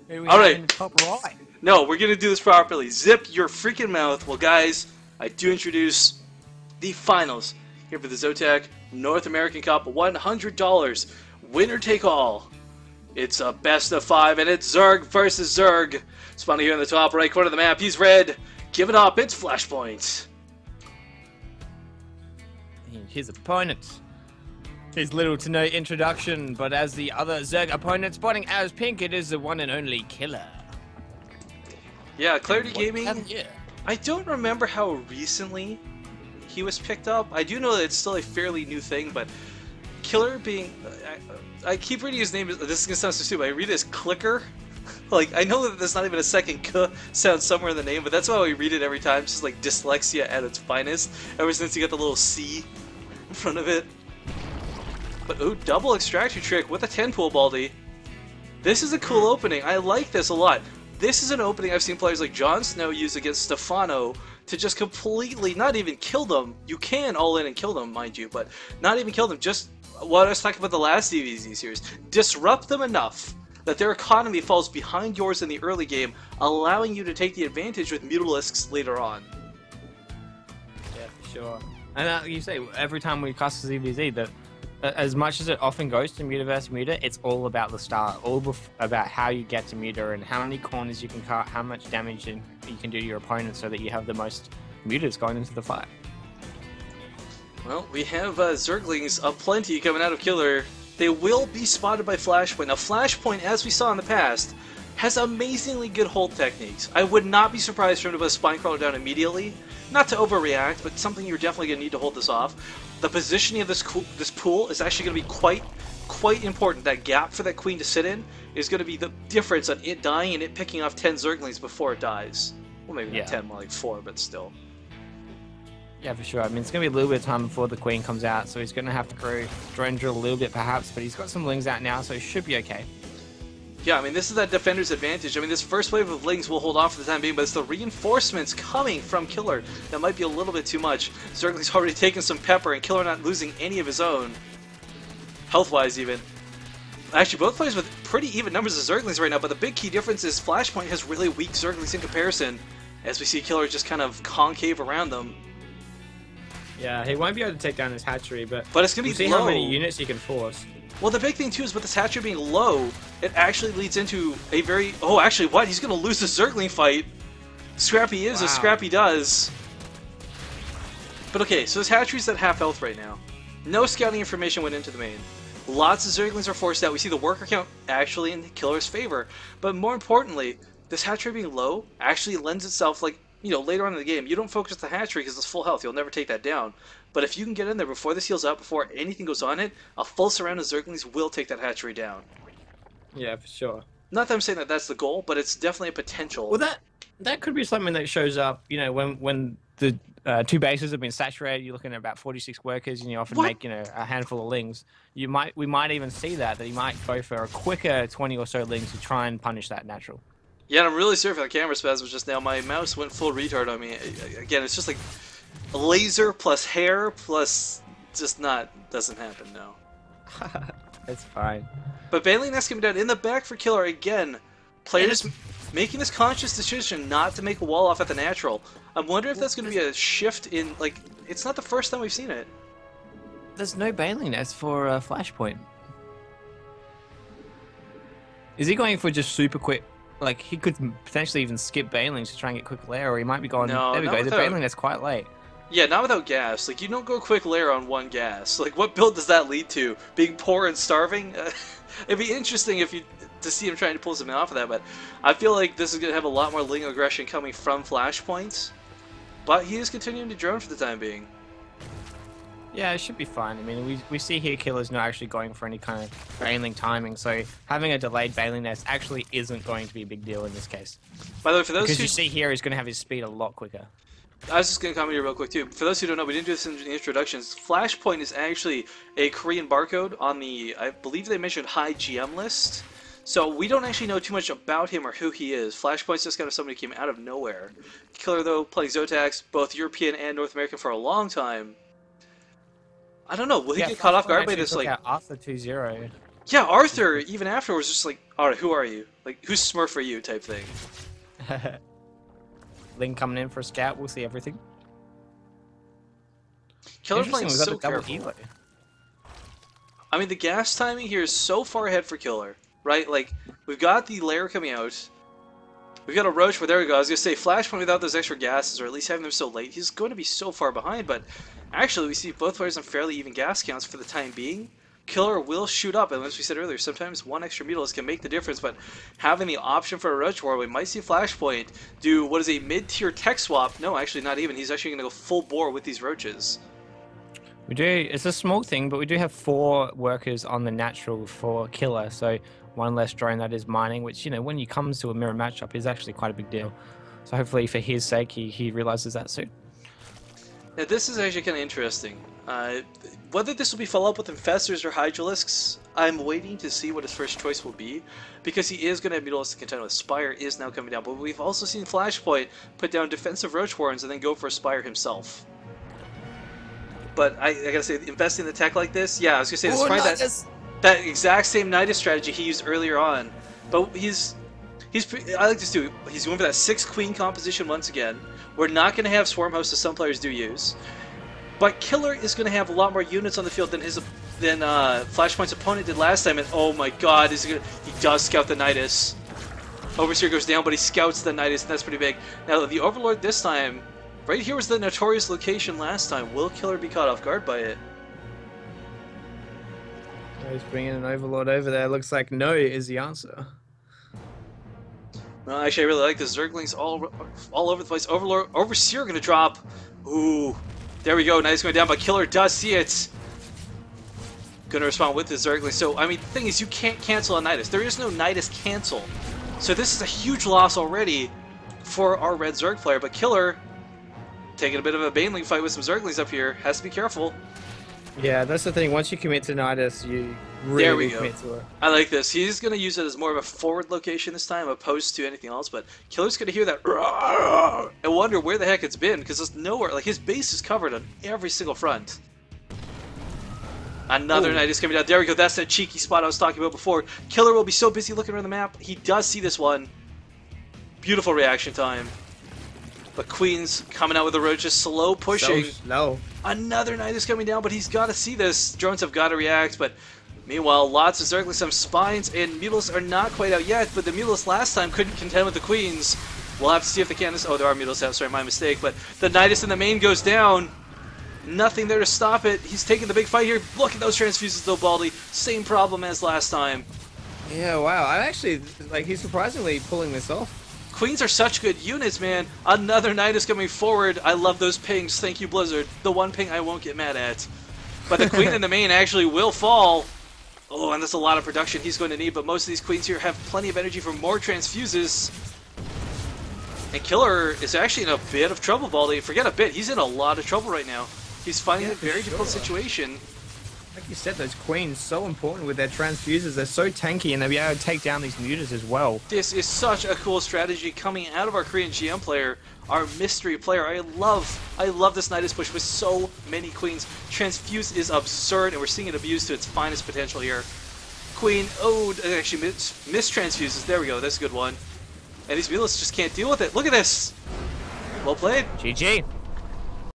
Who do we All have right. in the top right? No, we're gonna do this properly. Zip your freaking mouth. Well, guys, I do introduce the finals here for the ZOTAC North American Cup. $100, winner take all. It's a best of 5, and it's Zerg versus Zerg. Spawning here in the top right corner of the map. He's red. Give it up. It's Flashpoint. His opponent. His little to no introduction, but as the other Zerg opponent spotting as pink, it is the one and only cKiLLer. Yeah, Clarity Gaming. Yeah. I don't remember how recently he was picked up. I do know that it's still a fairly new thing, but kKiLLer being... I keep reading his name, this is going to sound so stupid, I read it as Clicker. Like, I know that there's not even a second K sound somewhere in the name, but that's why we read it every time. It's just like dyslexia at its finest, ever since you got the little C in front of it. But ooh, double extraction trick with a 10-pool baldy. This is a cool opening. I like this a lot. This is an opening I've seen players like Jon Snow use against Stefano to just completely, not even kill them. You can all in and kill them, mind you, but not even kill them. Just what I was talking about the last ZvZ series. Disrupt them enough that their economy falls behind yours in the early game, allowing you to take the advantage with Mutalisks later on. Yeah, for sure. And you say, every time we cast ZvZ, that as much as it often goes to Muta versus Muta, it's all about the start, about how you get to Muta and how many corners you can cut, how much damage you can do to your opponent so that you have the most Mutas going into the fight. Well, we have Zerglings aplenty coming out of kKiLLer. They will be spotted by Flashpoint. Now, Flashpoint, as we saw in the past, has amazingly good hold techniques. I would not be surprised for him to put a Spine Crawler down immediately. Not to overreact, but something you're definitely going to need to hold this off. The positioning of this pool is actually going to be quite important. That gap for that queen to sit in is going to be the difference on it dying and it picking off 10 Zerglings before it dies. Well, maybe not 10, more like 4, but still. Yeah, for sure. I mean, it's going to be a little bit of time before the queen comes out, so he's going to have to grow drone drill a little bit perhaps, but he's got some lings out now, so he should be okay. Yeah, I mean, this is that defender's advantage. I mean, this first wave of lings will hold off for the time being, but it's the reinforcements coming from kKiLLer that might be a little bit too much. Zergling's already taken some pepper, and kKiLLer not losing any of his own. Health-wise, even. Actually, both players with pretty even numbers of Zerglings right now, but the big key difference is Flashpoint has really weak Zerglings in comparison, as we see kKiLLer just kind of concave around them. Yeah, he won't be able to take down his hatchery, but it's going to be see low. how many units he can force. Well, the big thing, too, is with this hatchery being low, it actually leads into a very... Oh, actually, what? He's going to lose the Zergling fight. Scrappy is as Scrappy does. But okay, so his hatchery's at half health right now. No scouting information went into the main. Lots of Zerglings are forced out. We see the worker count actually in kKiLLer's favor. But more importantly, this hatchery being low actually lends itself, like, you know, later on in the game, you don't focus the hatchery because it's full health. You'll never take that down. But if you can get in there before this heals up, before anything goes on it, a full surround of Zerglings will take that hatchery down. Yeah, for sure. Not that I'm saying that that's the goal, but it's definitely a potential. Well, that could be something that shows up, you know, when the two bases have been saturated, you're looking at about 46 workers, and you often make, you know, a handful of lings. We might even see that he might go for a quicker 20 or so lings to try and punish that natural. Yeah, and I'm really sorry for the camera spasms just now. My mouse went full retard on me. Again, it's just like a laser plus hair plus just doesn't happen, no. It's fine. But Baneling Nest coming down in the back for kKiLLer again. Players making this conscious decision not to make a wall off at the natural. I'm wondering if that's going to be a shift in, like, it's not the first time we've seen it. There's no Baneling Nest for Flashpoint. Is he going for just super quick? Like, he could potentially even skip Banelings to try and get quick lair, or he might be going, no, there we go, the Baneling Nest's quite late. Yeah, not without gas. Like, you don't go quick lair on one gas. Like, what build does that lead to? Being poor and starving? It'd be interesting to see him trying to pull something off of that, but I feel like this is going to have a lot more ling aggression coming from Flashpoints. But he is continuing to drone for the time being. Yeah, it should be fine. I mean, we see here kKiLLer's not actually going for any kind of Baneling timing, so having a delayed Baneling Nest actually isn't going to be a big deal in this case. By the way, for those because you see here, he's going to have his speed a lot quicker. I was just going to comment here real quick too. For those who don't know, we didn't do this in the introductions. Flashpoint is actually a Korean barcode on the, I believe they mentioned, high GM list. So we don't actually know too much about him or who he is. Flashpoint's just kind of somebody who came out of nowhere. kKiLLer, though, playing ZOTACs, both European and North American for a long time. I don't know. Will he get caught off guard by this? Like after 2-0. Yeah, Arthur, even afterwards, just like, alright, who are you? Like, who's Smurf are you type thing. Ling coming in for a scout. We'll see everything. kKiLLer playing We've got so the double careful. elo. I mean, the gas timing here is so far ahead for kKiLLer, right? Like, we've got the lair coming out. We've got a Roach, but there we go. I was going to say, Flashpoint without those extra gases, or at least having them so late, he's going to be so far behind, but actually we see both players on fairly even gas counts for the time being. kKiLLer will shoot up, and as we said earlier, sometimes one extra Mutalisk can make the difference, but having the option for a Roach War, we might see Flashpoint do what is a mid-tier tech swap. No, actually not even. He's actually going to go full bore with these Roaches. We do. It's a small thing, but we do have 4 workers on the natural for kKiLLer, so one less drone that is mining, which, you know, when you comes to a mirror matchup is actually quite a big deal. So hopefully for his sake, he realizes that soon. Now this is actually kind of interesting. Whether this will be followed up with Infestors or Hydralisks, I'm waiting to see what his first choice will be, because he is going to have Mutalisk to contend with. Spire is now coming down, but we've also seen Flashpoint put down defensive Roach Warrens and then go for a Spire himself. But I gotta say, investing in the tech like this, yeah, I was gonna say, this is probably that exact same Nidus strategy he used earlier on. But I like this too. He's going for that 6 Queen composition once again. We're not gonna have Swarm Host as some players do use. But kKiLLer is gonna have a lot more units on the field than Flashpoint's opponent did last time. And oh my God, he does scout the Nidus. Overseer goes down, but he scouts the Nidus, and that's pretty big. Now the Overlord this time. Right here was the notorious location last time. Will kKiLLer be caught off guard by it? He's bringing an Overlord over there. Looks like no is the answer. No, actually, I really like this. Zerglings all over the place. Overlord, Overseer going to drop. Ooh, there we go. Nidus going down, but kKiLLer does see it. Going to respond with the Zergling. So, I mean, the thing is, you can't cancel a Nidus. There is no Nidus cancel. So this is a huge loss already for our red Zerg player, but kKiLLer taking a bit of a Baneling fight with some Zerglings up here. Has to be careful. Yeah, that's the thing. Once you commit to Nidus, you really commit to it. I like this. He's going to use it as more of a forward location this time, opposed to anything else. But kKiLLer's going to hear that and wonder where the heck it's been, because there's nowhere. Like, his base is covered on every single front. Another Nidus coming down. There we go. That's that cheeky spot I was talking about before. kKiLLer will be so busy looking around the map. He does see this one. Beautiful reaction time. But Queen's coming out with the Roaches, slow pushing. So slow. Another Nidus coming down, but he's got to see this. Drones have got to react, but meanwhile, lots of Zerglings, some Spines, and Mutalisks are not quite out yet, but the Mutalisks last time couldn't contend with the Queens. We'll have to see if they can. Oh, there are Mutalisks out, sorry, my mistake, but the Nidus in the main goes down. Nothing there to stop it. He's taking the big fight here. Look at those transfuses, though, Baldy. Same problem as last time. Yeah, wow. I actually, like, he's surprisingly pulling this off. Queens are such good units, man. Another Nidus coming forward. I love those pings. Thank you, Blizzard. The one ping I won't get mad at. But the Queen in the main actually will fall. Oh, and that's a lot of production he's going to need, but most of these Queens here have plenty of energy for more transfuses. And kKiLLer is actually in a bit of trouble, Baldy. Forget a bit. He's in a lot of trouble right now. He's finding a very difficult situation. Like you said, those Queens so important with their transfusers. They're so tanky, and they'll be able to take down these mutas as well. This is such a cool strategy coming out of our Korean GM player, our mystery player. I love this Nidus push with so many Queens. Transfuse is absurd, and we're seeing it abused to its finest potential here. Queen, oh, actually mistransfuses. There we go. That's a good one. And these Mutalisks just can't deal with it. Look at this. Well played. GG.